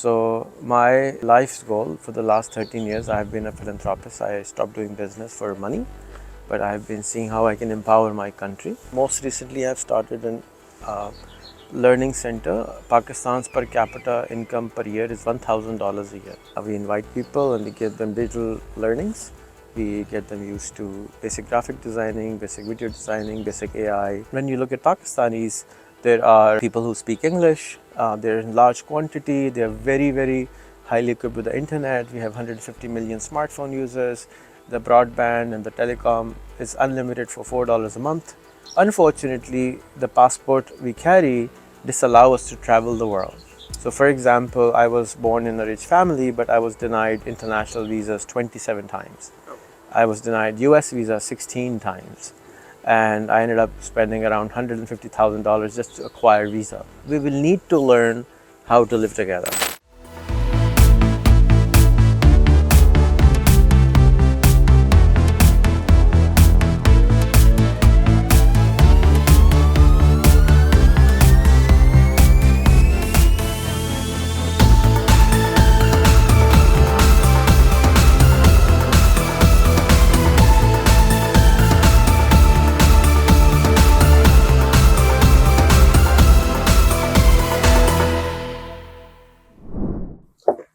So my life's goal for the last 13 years, I've been a philanthropist. I stopped doing business for money, but I've been seeing how I can empower my country. Most recently, I've started an learning center. Pakistan's per capita income per year is $1,000 a year. We invite people and we give them digital learnings. We get them used to basic graphic designing, basic video designing, basic AI. When you look at Pakistanis, there are people who speak English. They're in large quantity. They're very, very highly equipped with the internet. We have 150 million smartphone users. The broadband and the telecom is unlimited for $4 a month. Unfortunately, the passport we carry disallow us to travel the world. So for example, I was born in a rich family, but I was denied international visas 27 times. I was denied US visa 16 times. And I ended up spending around $150,000 just to acquire visa. We will need to learn how to live together.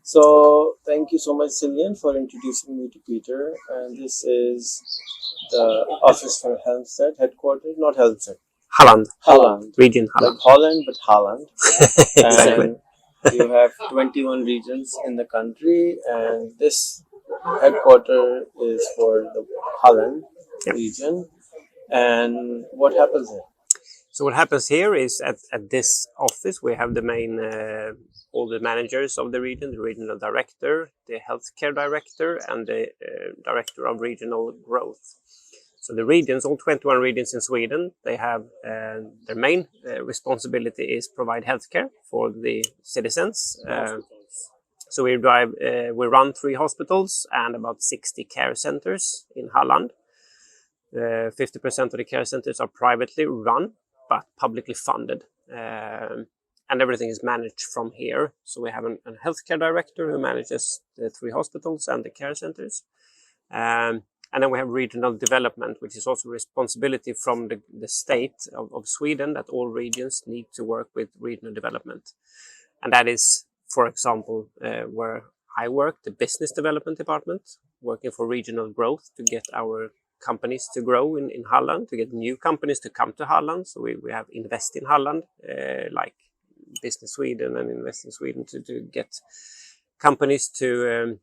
So thank you so much, Cillian, for introducing me to Peter. And this is the office for Halmstad, headquarters, not Halmstad. Holland. Region Holland. Like Holland, but Holland. Exactly. And you have 21 regions in the country, and this headquarter is for the Holland region. And what happens here? So what happens here is at this office we have the main all the managers of the region, the regional director, the healthcare director, and the director of regional growth. So the regions, all 21 regions in Sweden, they have their main responsibility is provide healthcare for the citizens. So we run 3 hospitals and about 60 care centers in Halland. 50% of the care centers are privately run, but publicly funded. And everything is managed from here. So we have a healthcare director who manages the 3 hospitals and the care centers. And then we have regional development, which is also responsibility from the state of Sweden, that all regions need to work with regional development. And that is, for example, where I work, the business development department, working for regional growth to get our companies to grow in Halland, to get new companies to come to Halland. So we have Invest in Halland, like Business Sweden and Invest in Sweden to get companies to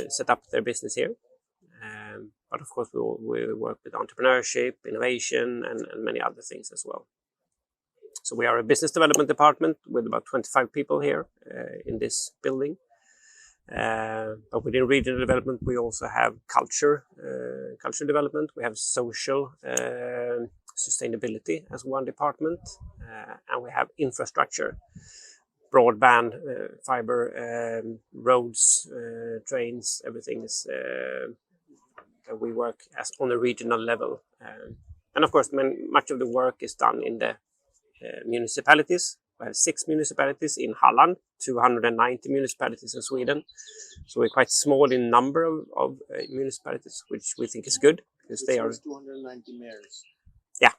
set up their business here. But of course, we work with entrepreneurship, innovation, and many other things as well. So we are a business development department with about 25 people here in this building. But within regional development, we also have culture development. We have social sustainability as one department, and we have infrastructure, broadband, fiber, roads, trains, everything is that we work as on a regional level. And of course, much of the work is done in the municipalities. We have 6 municipalities in Halland, 290 municipalities in Sweden. So we're quite small in number of municipalities, which we think is good because they are 290 mayors. Yeah,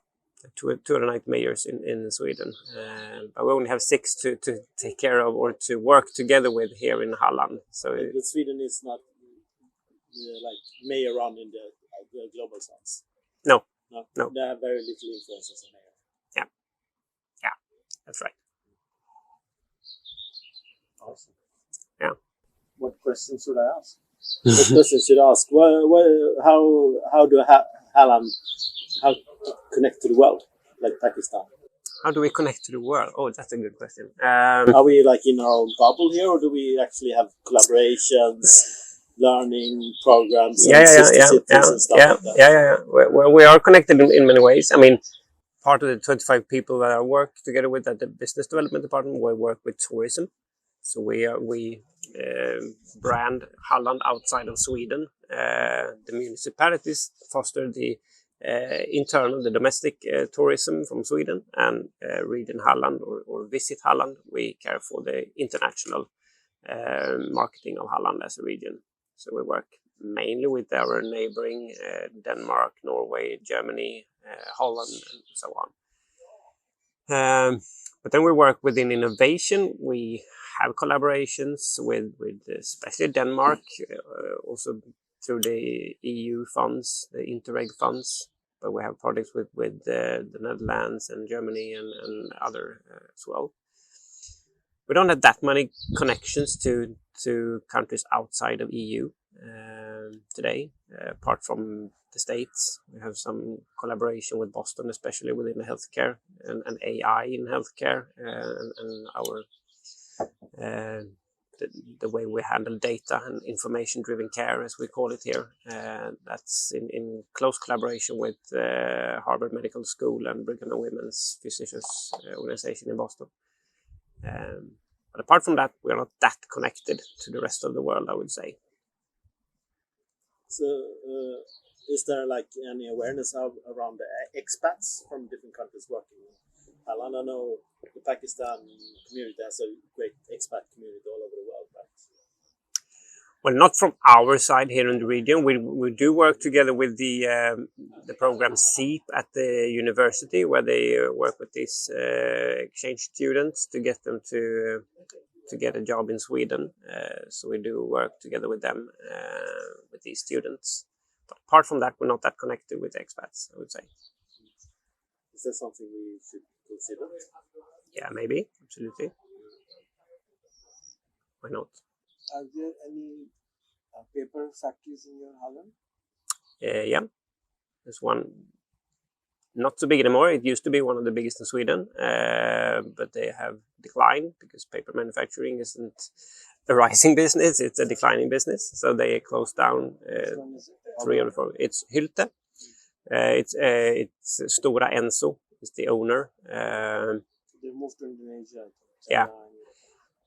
290 mayors in Sweden. But we only have 6 to take care of or to work together with here in Halland. So Sweden is not like mayor run in the global sense. No. They have very little influence as a mayor. Yeah, that's right. Awesome. Yeah. What questions should I ask? What questions should I ask? How do Halland connect to the world, like Pakistan? How do we connect to the world? Oh, that's a good question. Are we like in our own bubble here, or do we actually have collaborations? Learning programs and and stuff like that. Yeah. We are connected in many ways. I mean, part of the 25 people that I work together with at the business development department, we work with tourism. So we brand Halland outside of Sweden. The municipalities foster the the domestic tourism from Sweden, and region Halland or visit Halland. We care for the international marketing of Halland as a region. So we work mainly with our neighboring Denmark, Norway, Germany, Holland, and so on. But then we work within innovation. We have collaborations with especially Denmark, also through the EU funds, the Interreg funds. But we have projects with the Netherlands and Germany and other as well. We don't have that many connections to countries outside of EU today, apart from the States. We have some collaboration with Boston, especially within the healthcare and AI in healthcare, and our the way we handle data and information-driven care, as we call it here. That's in close collaboration with Harvard Medical School and Brigham and Women's Physicians Organization in Boston. But apart from that, we are not that connected to the rest of the world, I would say. So, is there like any awareness around the expats from different countries working in Thailand? I know the Pakistani community has a great expat community all over the world, right? Well, not from our side here in the region. We do work together with the program SEEP at the university, where they work with these exchange students to get them to get a job in Sweden. So we do work together with them, with these students. But apart from that, we're not that connected with expats, I would say. Is that something we should consider? Yeah, maybe. Absolutely. Why not? Are there any paper factories in your Holland? Yeah, there's one. Not so big anymore. It used to be one of the biggest in Sweden, but they have declined because paper manufacturing isn't a rising business; it's a declining business. So they closed down 3 or 4. It's Hylte. It's Stora Enso is the owner. They moved to Indonesia. Yeah.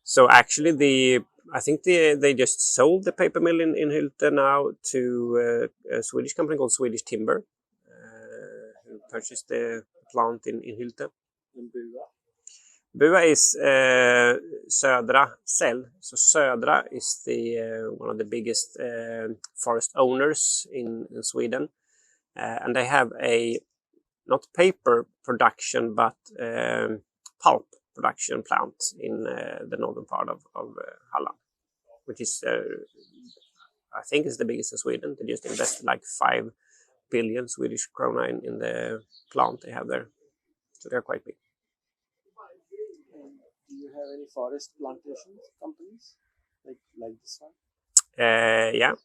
So actually, I think they just sold the paper mill in Hylte now to a Swedish company called Swedish Timber, who purchased the plant in Hylte. In Bua? Bua is Södra Cell. So Södra is one of the biggest forest owners in Sweden, and they have a not paper production but pulp production plant in the northern part of Halland, which is I think is the biggest in Sweden. They just invested like 5 billion Swedish krona in the plant they have there, so they're quite big. Do you have any forest plantation companies like this one? Yeah.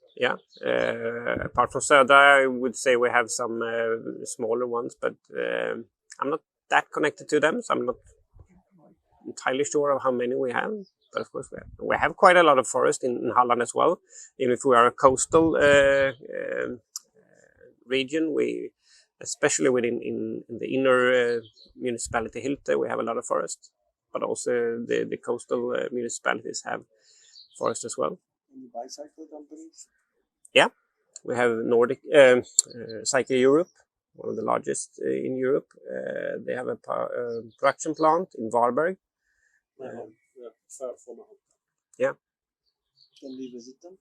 Apart from Södra, I would say we have some smaller ones, but I'm not that connected to them, so I'm not entirely sure of how many we have. But of course, we have quite a lot of forest in Halland as well. Even if we are a coastal region, especially within the inner municipality Hylte, we have a lot of forest. But also the coastal municipalities have forest as well. Any bicycle companies? Yeah, we have Nordic Cycle Europe, one of the largest in Europe. They have a production plant in Varberg. Yeah. Can we visit them?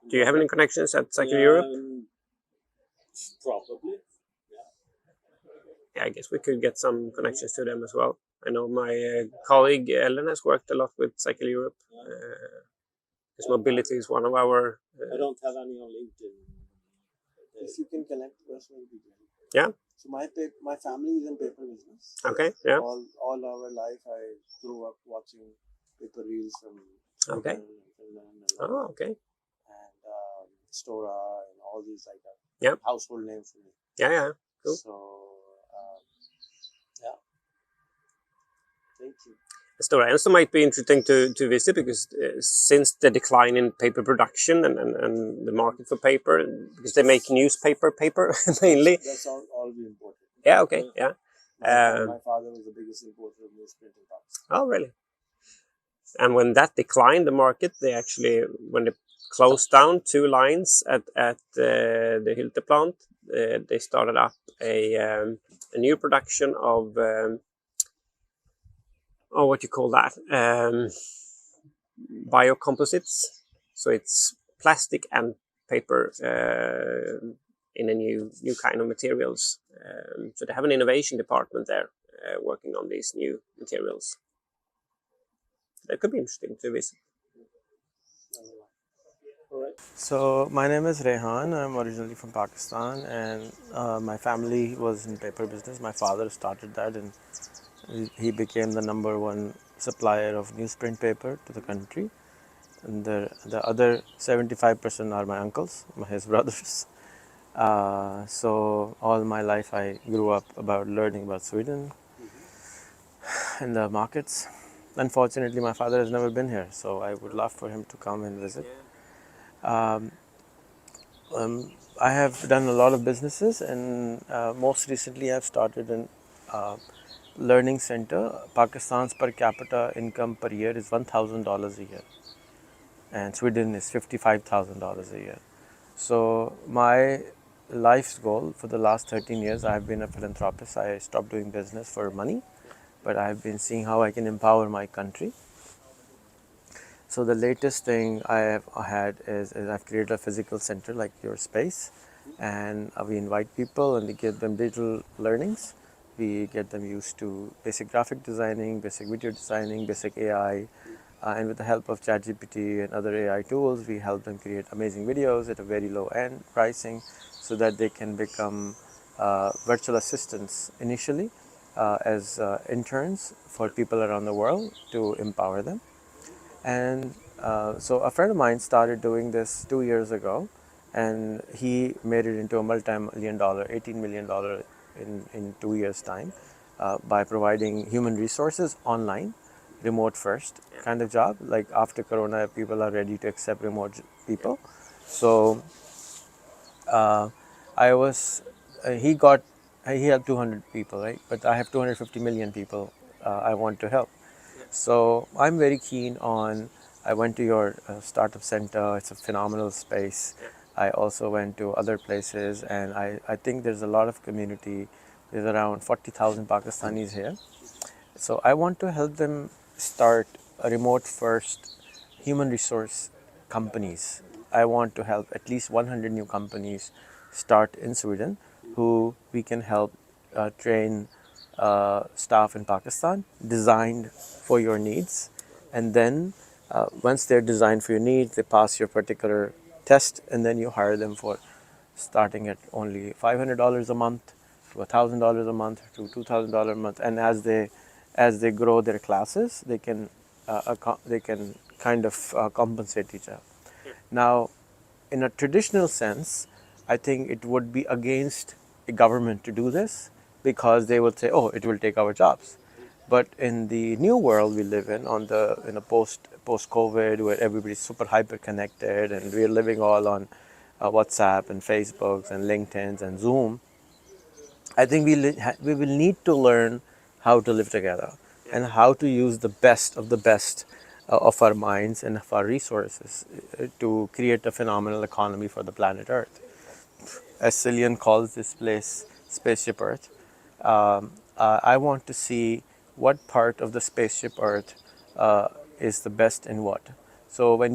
Do you have any connections at Cycle Europe? Probably. Yeah, I guess we could get some connections to them as well. I know my colleague Ellen has worked a lot with Cycle Europe. Because mobility is one of our... I don't have any on LinkedIn. If you can connect us, will be great. Yeah. So my family is in paper business. Okay, yeah. All our life I grew up watching paper reels from Okay. Oh, okay. And Stora and all these like that. Yeah. Household names for me. Yeah. Cool. So yeah. Thank you. Stora Enso might be interesting to visit because since the decline in paper production and the market for paper, because they make newspaper paper mainly. That's all we imported. Yeah, okay, yeah. My father was the biggest importer of newsprint in Pakistan. Oh, really? And when that declined, the market, they actually, when they closed down 2 lines at the Hylte plant, they started up a new production of... what you call that? biocomposites. So it's plastic and paper in a new kind of materials. So they have an innovation department there working on these new materials. That could be interesting to visit. All right. So my name is Rehan. I'm originally from Pakistan, and my family was in paper business. My father started that, and he became the #1 supplier of newsprint paper to the country. And the other 75% are my uncles, his brothers. So all my life I grew up about learning about Sweden and the markets. Unfortunately, my father has never been here, so I would love for him to come and visit. I have done a lot of businesses, and most recently I've started an learning center. Pakistan's per capita income per year is $1,000 a year, and Sweden is $55,000 a year. So my life's goal for the last 13 years, I've been a philanthropist. I stopped doing business for money, but I've been seeing how I can empower my country. So the latest thing I have had is I've created a physical center like your space, and we invite people and we give them digital learnings. We get them used to basic graphic designing, basic video designing, basic AI, and with the help of ChatGPT and other AI tools, we help them create amazing videos at a very low end pricing, so that they can become virtual assistants initially as interns for people around the world to empower them. And so a friend of mine started doing this 2 years ago, and he made it into a multi-million-dollar, $18 million in 2 years' time by providing human resources online, remote first kind of job. Like after Corona, people are ready to accept remote people. So he had 200 people, right? But I have 250 million people I want to help. So I'm very keen on, I went to your startup center. It's a phenomenal space. I also went to other places, and I think there's a lot of community. There's around 40,000 Pakistanis here. So I want to help them start a remote first human resource companies. I want to help at least 100 new companies start in Sweden, who we can help train staff in Pakistan, designed for your needs. And then once they're designed for your needs, they pass your particular test, and then you hire them for starting at only $500 a month to $1,000 a month to $2,000 a month. And as they grow their classes, they can kind of compensate each other. Now, in a traditional sense, I think it would be against a government to do this, because they would say, "Oh, it will take our jobs." But in the new world we live in a post COVID, where everybody's super hyper connected and we're living all on WhatsApp and Facebooks and LinkedIn's and Zoom, I think we will need to learn how to live together and how to use the best of our minds and of our resources to create a phenomenal economy for the planet Earth. As Cillian calls this place Spaceship Earth, I want to see what part of the Spaceship Earth is the best in what. So when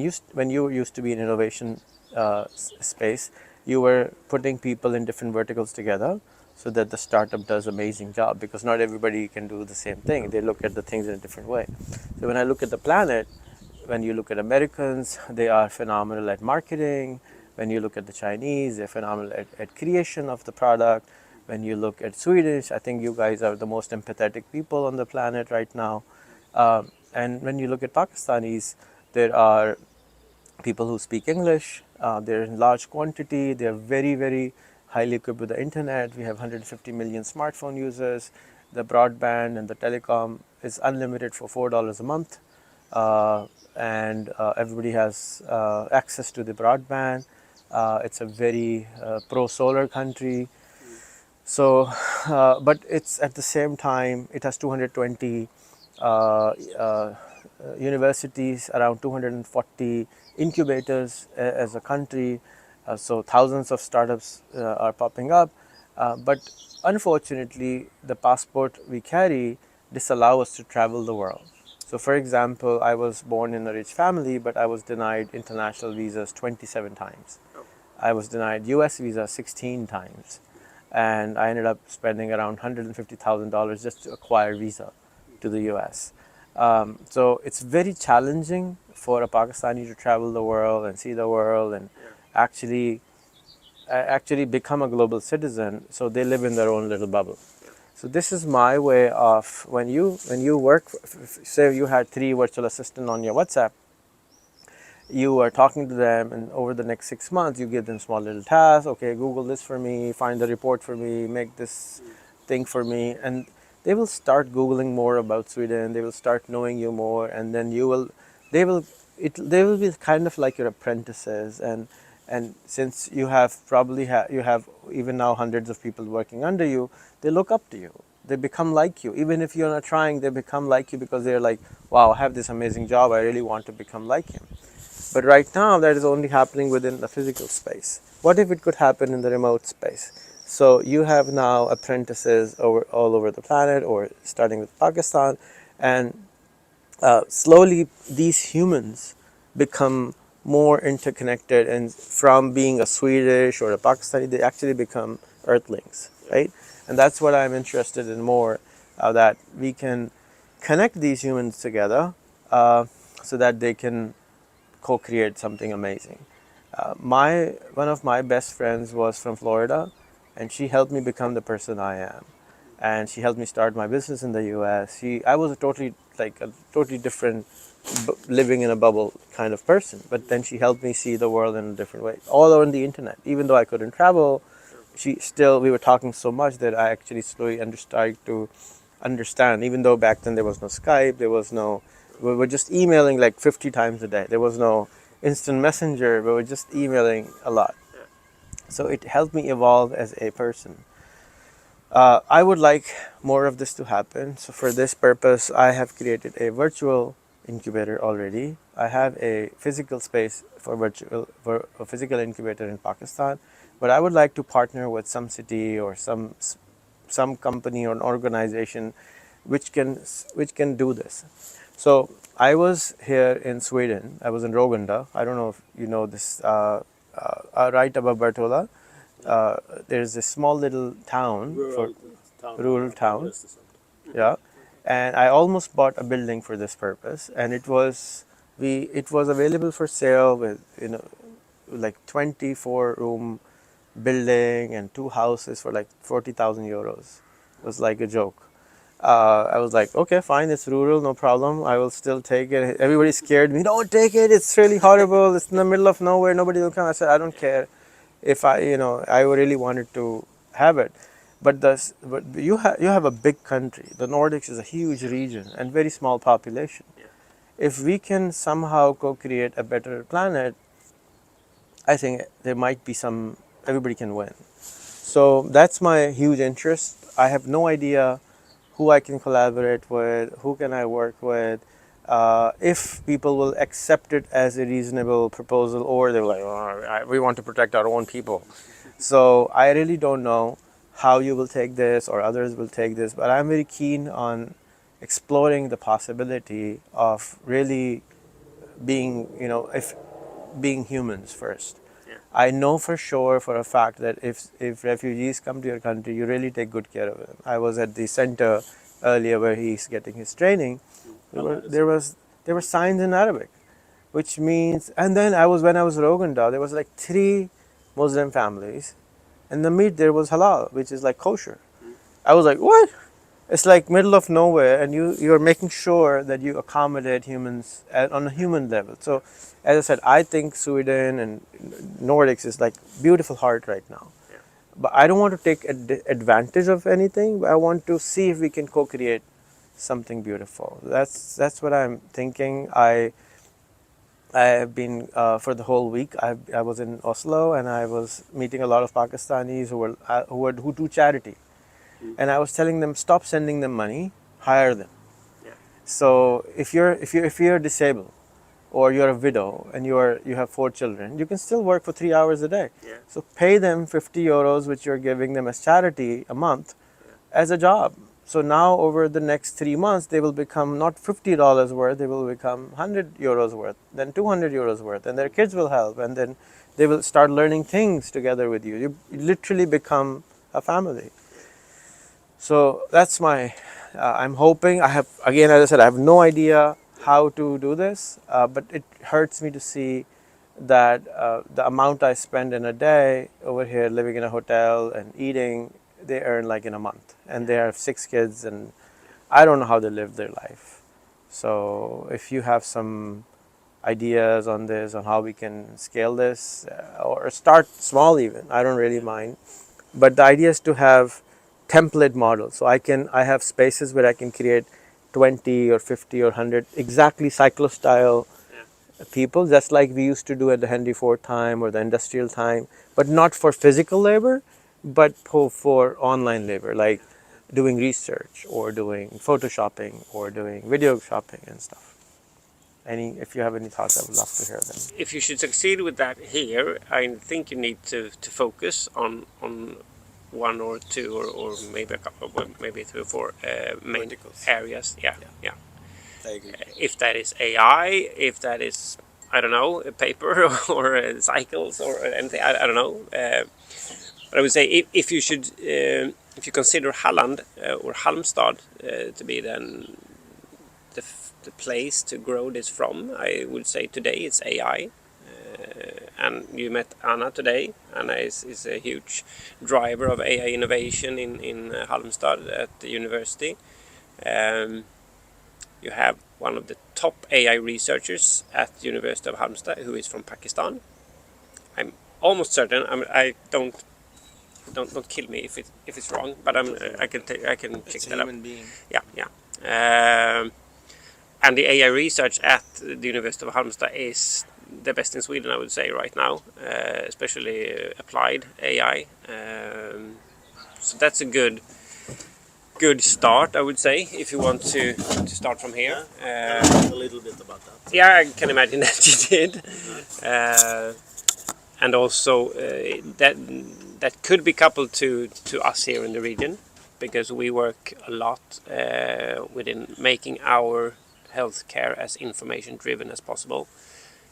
you used to be in innovation space, you were putting people in different verticals together so that the startup does amazing job, because not everybody can do the same thing. They look at the things in a different way. So when I look at the planet, when you look at Americans, they are phenomenal at marketing. When you look at the Chinese, they're phenomenal at creation of the product. When you look at Swedish, I think you guys are the most empathetic people on the planet right now. And when you look at Pakistanis, there are people who speak English. They're in large quantity. They're very, very highly equipped with the internet. We have 150 million smartphone users. The broadband and the telecom is unlimited for $4 a month. And everybody has access to the broadband. It's a very pro-solar country. So, but it's at the same time, it has 220 universities, around 240 incubators as a country. So thousands of startups are popping up. But unfortunately, the passport we carry disallow us to travel the world. So for example, I was born in a rich family, but I was denied international visas 27 times. I was denied US visa 16 times. And I ended up spending around $150,000 just to acquire visa to the US. So it's very challenging for a Pakistani to travel the world and see the world and actually become a global citizen. So they live in their own little bubble. So this is my way of when you work. Say you had 3 virtual assistants on your WhatsApp. You are talking to them, and over the next 6 months, you give them small little tasks. Okay, Google this for me, find the report for me, make this thing for me, and they will start Googling more about Sweden. They will start knowing you more, and then they will be kind of like your apprentices. And since you have you have even now hundreds of people working under you, they look up to you. They become like you. Even if you're not trying, they become like you because they're like, wow, I have this amazing job. I really want to become like him. But right now, that is only happening within the physical space. What if it could happen in the remote space? So you have now apprentices all over the planet, or starting with Pakistan, and slowly these humans become more interconnected, and from being a Swedish or a Pakistani, they actually become earthlings, right? And that's what I'm interested in more, that we can connect these humans together so that they can co-create something amazing. One of my best friends was from Florida, and she helped me become the person I am. And she helped me start my business in the U.S. I was a totally different, living in a bubble kind of person. But then she helped me see the world in a different way, all on the internet. Even though I couldn't travel, we were talking so much that I actually slowly started to understand. Even though back then there was no Skype, we were just emailing like 50 times a day. There was no instant messenger. We were just emailing a lot. So it helped me evolve as a person. I would like more of this to happen. So for this purpose, I have created a virtual incubator already. I have a physical space for a physical incubator in Pakistan, but I would like to partner with some city or some company or an organization which can do this. So I was here in Sweden. I was in Rogunda. I don't know if you know this. Right above Bertola, there's a small little town, rural town. Yeah, and I almost bought a building for this purpose, and it was available for sale with like 24-room building and 2 houses for like 40,000 euros. It was like a joke. I was like, okay, fine, it's rural, no problem. I will still take it. Everybody scared me. Don't take it. It's really horrible. It's in the middle of nowhere. Nobody will come. I said, I don't care. If I really wanted to have it. But you have a big country. The Nordics is a huge region and very small population. If we can somehow co-create a better planet, I think there might be everybody can win. So that's my huge interest. I have no idea who I can collaborate with, who can I work with, if people will accept it as a reasonable proposal, or they're like, oh, we want to protect our own people. So I really don't know how you will take this or others will take this, but I'm very keen on exploring the possibility of really being, being humans first. I know for sure, for a fact, that if refugees come to your country, you really take good care of them. I was at the center earlier where he's getting his training. There were signs in Arabic, which means. And then when I was Roganda, there was like 3 Muslim families, and the meat there was halal, which is like kosher. I was like, what? It's like middle of nowhere, and you're making sure that you accommodate humans on a human level. So, as I said, I think Sweden and Nordics is like beautiful heart right now. But I don't want to take advantage of anything. But I want to see if we can co-create something beautiful. That's what I'm thinking. I have been for the whole week. I was in Oslo, and I was meeting a lot of Pakistanis who do charity. And I was telling them, stop sending them money, hire them. So if you're disabled, or you're a widow and you have 4 children, you can still work for 3 hours a day. So pay them 50 euros, which you're giving them as charity a month, as a job. So now over the next 3 months, they will become not $50 worth, they will become €100 worth, then €200 worth, and their kids will help, and then they will start learning things together with you. You literally become a family. So that's my, I'm hoping, I have, again, as I said, I have no idea how to do this, but it hurts me to see that the amount I spend in a day over here living in a hotel and eating, they earn like in a month. And they have 6 kids, and I don't know how they live their life. So if you have some ideas on this, on how we can scale this, or start small even, I don't really mind. But the idea is to have template models. So I have spaces where I can create 20 or 50 or 100 exactly cyclo-style people, just like we used to do at the Henry Ford time or the industrial time, but not for physical labor, but for online labor, like doing research or doing photoshopping or doing video shopping and stuff. If you have any thoughts, I would love to hear them. If you should succeed with that here, I think you need to focus on one or two or maybe a couple, maybe 3 or 4 main Verticals. areas. Yeah. I agree. If that is AI, if that is, I don't know, a paper or cycles or anything, I don't know. But I would say if you should, if you consider Halland or Halmstad to be then the place to grow this from, I would say today it's AI. And you met Anna today. Anna is a huge driver of AI innovation in Halmstad at the university. You have one of the top AI researchers at the University of Halmstad who is from Pakistan. I'm almost certain. I don't kill me if it's wrong, but I can check that up. Being. Yeah. And the AI research at the University of Halmstad is the best in Sweden, I would say, right now, especially applied AI. So that's a good start, I would say, if you want to start from here. A little bit about that. Yeah, I can imagine that you did. And also that could be coupled to us here in the region, because we work a lot within making our healthcare as information driven as possible,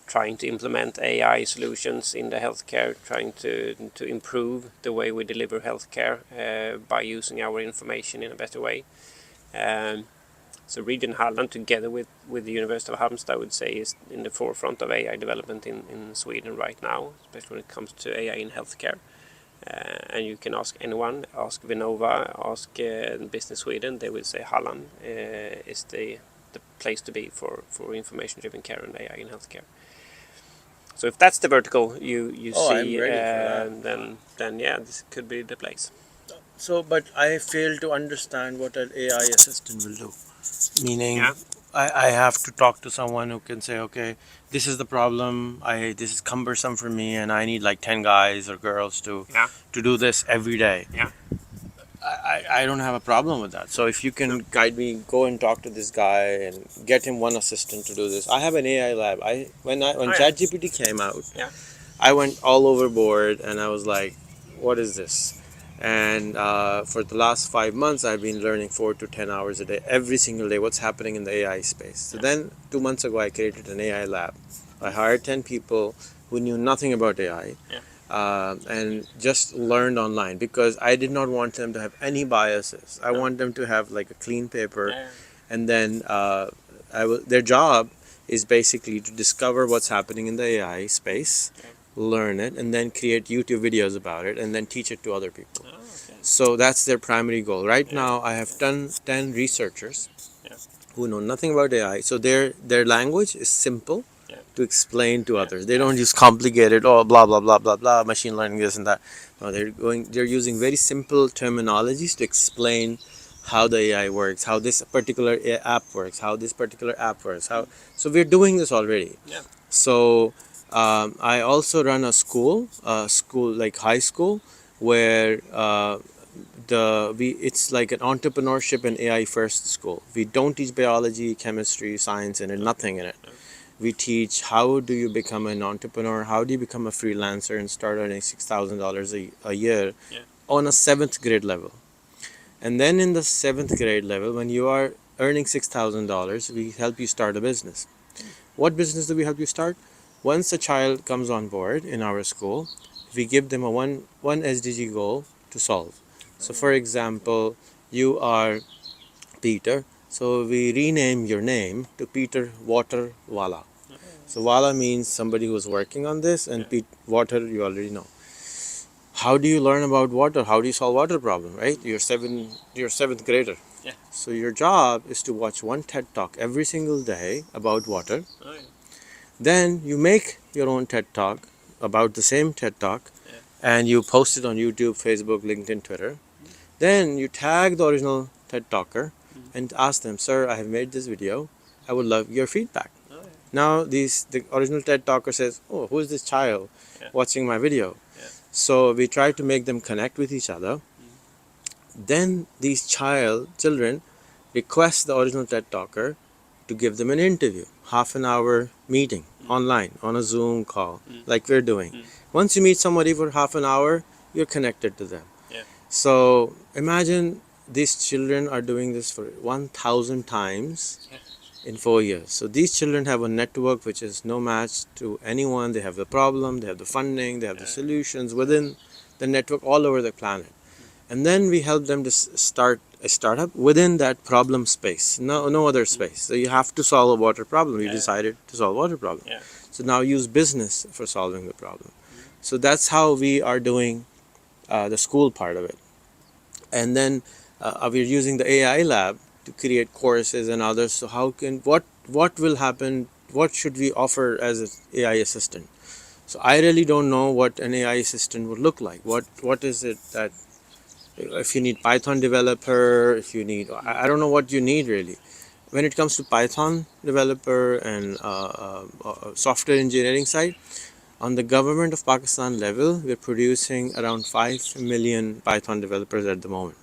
trying to implement AI solutions in the healthcare, trying to improve the way we deliver healthcare by using our information in a better way. So Region Halland, together with the University of Halmstad, I would say is in the forefront of AI development in Sweden right now, especially when it comes to AI in healthcare. And you can ask anyone, ask Vinnova, ask Business Sweden, they will say Halland is the place to be for information-driven care and AI in healthcare. So if that's the vertical you see, I'm ready for that. then yeah, this could be the place. So, but I fail to understand what an AI assistant will do. Meaning, Yeah. I have to talk to someone who can say, okay, this is the problem. This is cumbersome for me, and I need like 10 guys or girls to do this every day. Yeah. I don't have a problem with that. So if you can guide me, go and talk to this guy and get him one assistant to do this. I have an AI lab. When ChatGPT came out, I went all overboard and I was like, what is this? And for the last 5 months, I've been learning 4 to 10 hours a day, every single day, what's happening in the AI space. So then 2 months ago, I created an AI lab. I hired 10 people who knew nothing about AI. And just learned online, because I did not want them to have any biases. I want them to have like a clean paper, and then their job is basically to discover what's happening in the AI space, learn it, and then create YouTube videos about it, and then teach it to other people. So that's their primary goal. Right now, I have 10 researchers who know nothing about AI. So their language is simple to explain to others. They don't use complicated, blah blah blah blah blah, machine learning, this and that. No, they're using very simple terminologies to explain how the AI works, how this particular app works, how this particular app works. So we're doing this already. So I also run a school like high school, where it's like an entrepreneurship and AI first school. We don't teach biology, chemistry, science in it, nothing in it. We teach how do you become an entrepreneur, how do you become a freelancer and start earning $6,000 a year on a 7th grade level. And then in the 7th grade level, when you are earning $6,000, we help you start a business. What business do we help you start? Once a child comes on board in our school, we give them a one SDG goal to solve. So for example, you are Peter, so we rename your name to Peter Wala. So Wala means somebody who's working on this, and water you already know. How do you learn about water? How do you solve water problem, right? You're 7th grader. Yeah. So your job is to watch one TED Talk every single day about water. Oh, yeah. Then you make your own TED Talk about the same TED Talk, and you post it on YouTube, Facebook, LinkedIn, Twitter. Then you tag the original TED Talker and ask them, "Sir, I have made this video. I would love your feedback." Oh, yeah. Now the original TED Talker says, "Oh, who is this child watching my video?" Yeah. So we try to make them connect with each other. Then these children request the original TED Talker to give them an interview, half an hour meeting online on a Zoom call, like we're doing. Once you meet somebody for half an hour, you're connected to them. Yeah. So imagine these children are doing this for 1,000 times in 4 years. So these children have a network which is no match to anyone. They have the problem, they have the funding, they have the solutions within the network all over the planet. And then we help them to start a startup within that problem space, no other space. So you have to solve a water problem. You decided to solve a water problem. Yeah. So now use business for solving the problem. So that's how we are doing the school part of it. And then we're using the AI lab to create courses and others. So what will happen? What should we offer as an AI assistant? So I really don't know what an AI assistant would look like. What is it that, if you need Python developer, if you need, I don't know what you need really. When it comes to Python developer and software engineering side, on the government of Pakistan level, we're producing around 5 million Python developers at the moment.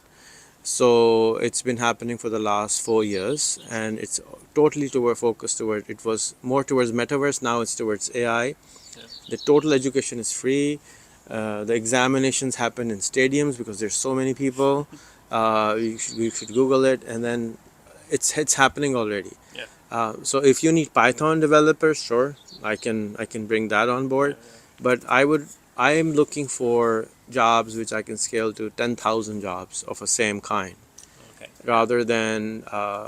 So it's been happening for the last 4 years, and it's totally focused toward, it was more towards metaverse, now it's towards AI. The total education is free. The examinations happen in stadiums because there's so many people. You should Google it, and then it's happening already. So if you need Python developers, sure, I can bring that on board. But I am looking for jobs which I can scale to 10,000 jobs of the same kind. Okay. Rather than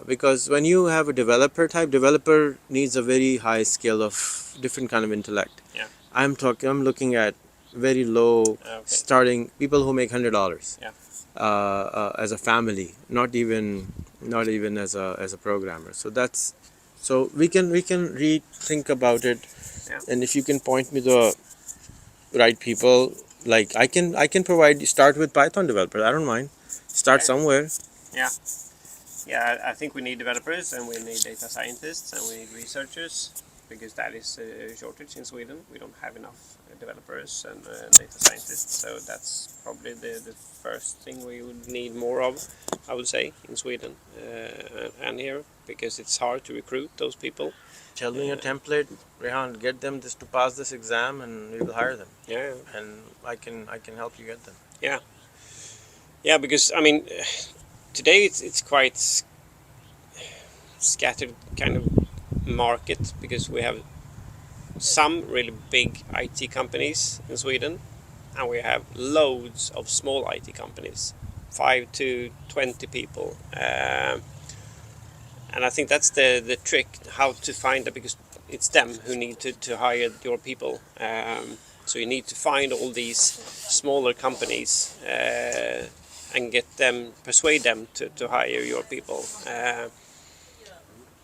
because when you have a developer needs a very high skill of different kind of intellect. Yeah. I'm looking at very low starting people who make $100 as a family, not even as a programmer. So we can rethink about it, and if you can point me the right people, like I can start with Python developers. I don't mind, start somewhere. Yeah, I think we need developers, and we need data scientists, and we need researchers, because that is a shortage in Sweden. We don't have enough developers and data scientists, so that's probably the first thing we would need more of, I would say, in Sweden and here, because it's hard to recruit those people. Tell me your template, Rehan. Get them to pass this exam, and we will hire them. Yeah, and I can help you get them. Yeah, because I mean, today it's quite scattered kind of market, because we have some really big IT companies in Sweden, and we have loads of small IT companies, 5 to 20 people, and I think that's the trick, how to find that, because it's them who need to hire your people. So you need to find all these smaller companies and persuade them to hire your people.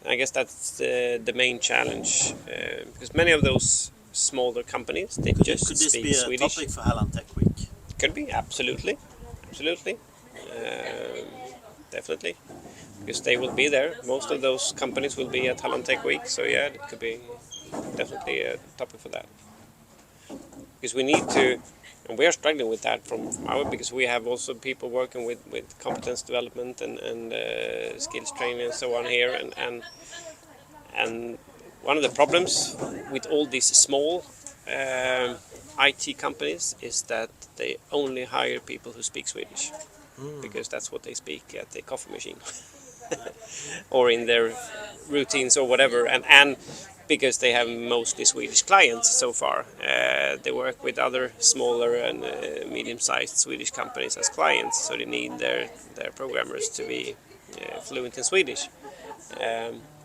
I guess that's the main challenge, because many of those smaller companies, they Could just this speak be a Swedish. topic for Halland Tech Week? Could be, absolutely. Definitely, because they will be there. Most of those companies will be at Halland Tech Week, so yeah, it could be definitely a topic for that. Because we need to, and we are struggling with that because we have also people working with competence development and skills training and so on here, and one of the problems with all these small IT companies is that they only hire people who speak Swedish. because that's what they speak at the coffee machine or in their routines or whatever, and because they have mostly Swedish clients so far. They work with other smaller and medium-sized Swedish companies as clients, so they need their programmers to be fluent in Swedish.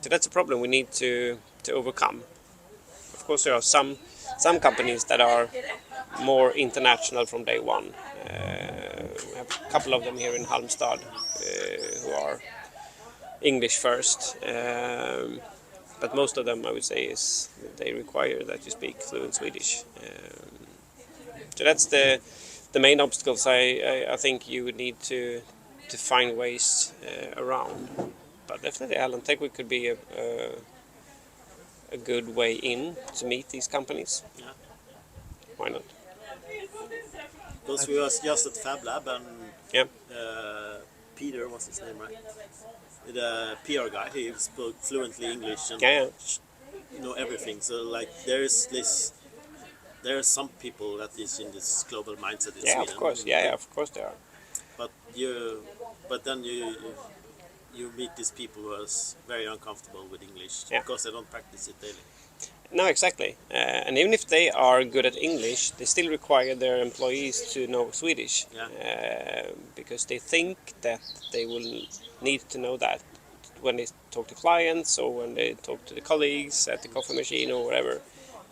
So that's a problem we need to overcome. Of course, there are some companies that are more international from day one. We have a couple of them here in Halmstad who are English first, but most of them, I would say, they require that you speak fluent Swedish. So that's the main obstacles I think you would need to find ways around. But definitely, Alan Tech could be a good way in to meet these companies. Yeah. Why not? Because we was just at Fab Lab and Yeah. Peter, what's his name, right? The PR guy, he spoke fluently English and Yeah. know everything. So like there are some people that is in this global mindset in Yeah, Sweden. of course. Yeah, of course they are. But then you meet these people who are very uncomfortable with English Yeah. because they don't practice it daily. No, exactly. And even if they are good at English, they still require their employees to know Swedish. Yeah. Because they think that they will need to know that when they talk to clients or when they talk to the colleagues at the coffee machine or whatever.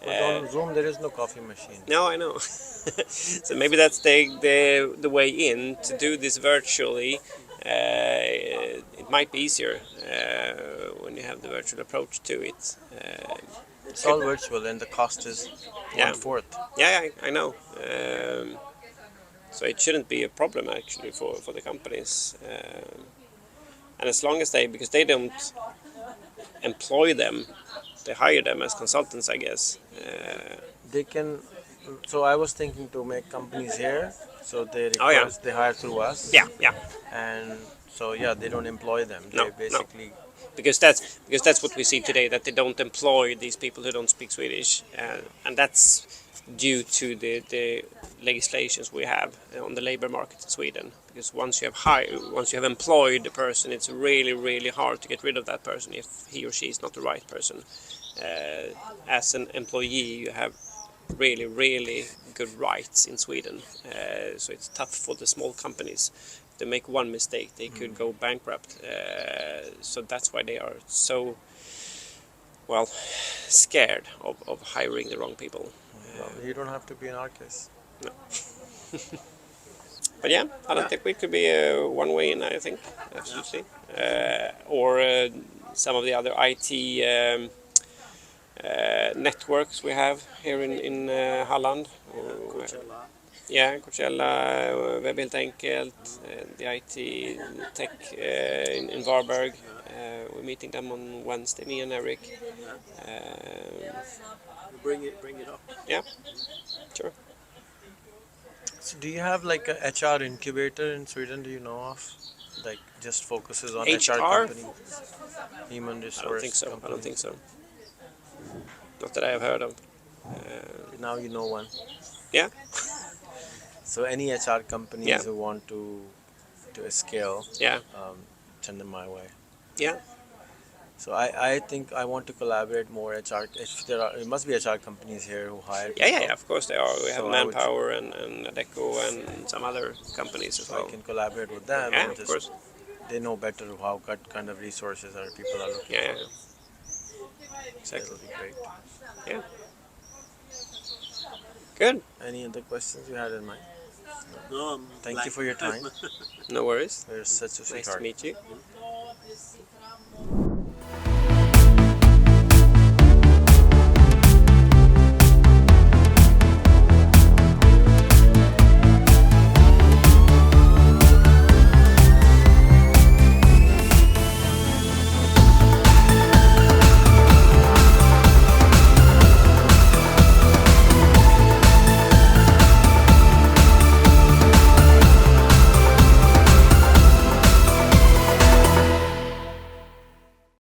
But on Zoom, there is no coffee machine. No, I know. So maybe that's the way in to do this virtually. It might be easier when you have the virtual approach to it. It's all virtual, and the cost is Yeah. 1/4. Yeah, I know. So it shouldn't be a problem actually for the companies. And as long as because they don't employ them, they hire them as consultants, I guess. They can. So I was thinking to make companies here, so they Oh, yeah. they hire through us. Yeah. And so they don't employ them. They No. basically Because that's what we see today, that they don't employ these people who don't speak Swedish, and that's due to the legislations we have on the labor market in Sweden. Because once you have employed the person, it's really hard to get rid of that person if he or she is not the right person. As an employee, you have really good rights in Sweden, so it's tough for the small companies. They make one mistake, they could go bankrupt. So that's why they are so scared of hiring the wrong people. you don't have to be an artist. No. But yeah, I don't think we could be one way in, I think, absolutely. Or some of the other IT networks we have here in Halland. Coachella. Yeah, Coachella, Webb helt enkelt, the IT tech in Varberg. We're meeting them on Wednesday, me and Eric. Bring it up. Yeah, sure. So do you have like a HR incubator in Sweden? Do you know of? Like just focuses on HR, HR? companies, human resource. I don't think so. I companies? don't think so. Not that I have heard of. Now you know one. Yeah. So any HR companies Yeah. who want to scale, Yeah. send them my way. Yeah. So I think I want to collaborate more HR. If there must be HR companies here who hire. Yeah. Of course they are. We have So I would- Manpower and Adecco and some other companies as So well. I can collaborate with them. Yeah, and of just, course. They know better what kind of resources our people are looking Yeah. for. Exactly. That'll be great. Yeah. Good. Any other questions you had in mind? No, Thank you for your time. No worries. You're such a Nice to sweetheart. meet you.